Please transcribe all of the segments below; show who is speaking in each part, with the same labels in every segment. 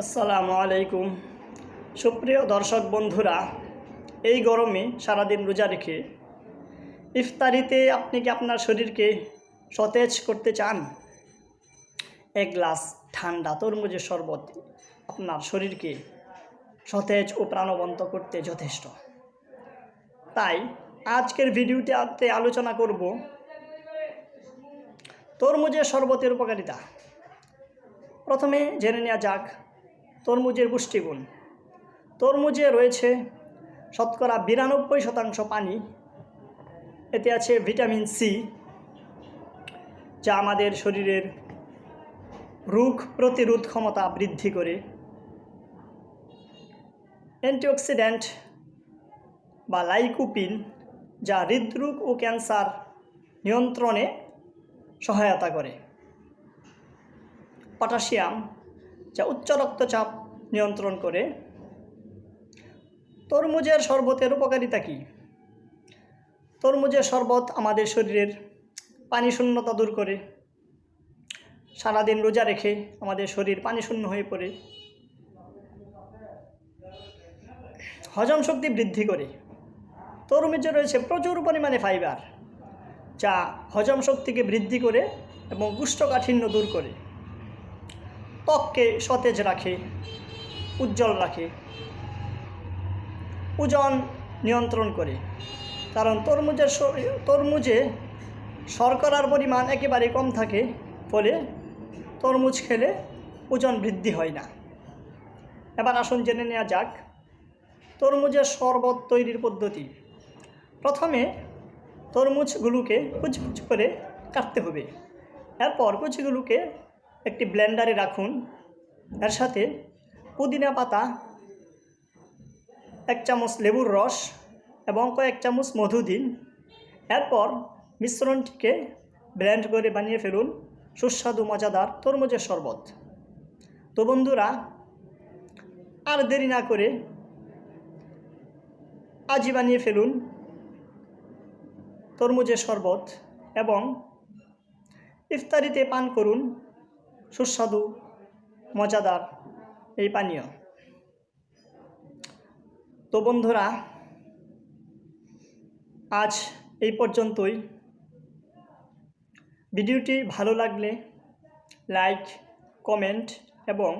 Speaker 1: আসসালামু আলাইকুম। সুপ্রিয় দর্শক বন্ধুরা, এই গরমে সারাদিন রোজা রেখে ইফতারিতে আপনি কি আপনার শরীরকে সতেজ করতে চান? এক গ্লাস ঠান্ডা তরমুজের শরবত আপনার শরীরকে সতেজ ও প্রাণবন্ত করতে যথেষ্ট। তাই আজকের ভিডিওতে আলোচনা করব তরমুজের শরবতের উপকারিতা। প্রথমে জেনে নেওয়া যাক তরমুজের পুষ্টিগুণ। তরমুজে রয়েছে শতকরা 92% পানি। এতে আছে ভিটামিন সি, যা আমাদের শরীরের রোগ প্রতিরোধ ক্ষমতা বৃদ্ধি করে। অ্যান্টিঅক্সিডেন্ট বা লাইকোপিন, যা হৃদরোগ ও ক্যান্সার নিয়ন্ত্রণে সহায়তা করে। পটাশিয়াম, যা উচ্চ রক্তচাপ নিয়ন্ত্রণ করে। তরমুজের শরবতের উপকারিতা কী? তরমুজের শরবত আমাদের শরীরের পানি শূন্যতা দূর করে। সারাদিন রোজা রেখে আমাদের শরীর পানি শূন্য হয়ে পড়ে। হজম শক্তি বৃদ্ধি করে। তরমুজে রয়েছে প্রচুর পরিমাণে ফাইবার, যা হজম শক্তিকে বৃদ্ধি করে এবং কোষ্ঠকাঠিন্য দূর করে। ত্বককে সতেজ রাখে, উজ্জ্বল রাখে। ওজন নিয়ন্ত্রণ করে, কারণ তরমুজে শর্করার পরিমাণ একেবারে কম থাকে, ফলে তরমুজ খেলে ওজন বৃদ্ধি হয় না। এবার আসুন জেনে নেওয়া যাক তরমুজের শরবত তৈরির পদ্ধতি। প্রথমে তরমুজগুলোকে কুচি কুচি করে কাটতে হবে। এরপর কুচিগুলোকে একটি ব্লেন্ডারে রাখুন। এর সাথে পুদিনা পাতা, 1 চামচ লেবুর রস এবং কয়েক চামচ মধু দিন। এরপর মিশ্রণটিকে ব্লেন্ড করে বানিয়ে ফেলুন সুস্বাদু মজাদার তরমুজের শরবত। তো বন্ধুরা, আর দেরি না করে আজই বানিয়ে ফেলুন তরমুজের শরবত এবং ইফতারিতে পান করুন সুস্বাদু মজাদার এই পানীয়। তো বন্ধুরা, আজ এই পর্যন্তই। ভিডিওটি ভালো লাগলে লাইক, কমেন্ট এবং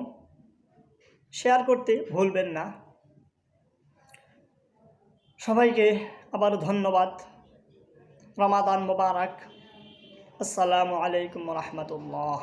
Speaker 1: শেয়ার করতে ভুলবেন না। সবাইকে আবারও ধন্যবাদ। রমাদান মোবারক। আসসালামু আলাইকুম রহমতুল্লাহ।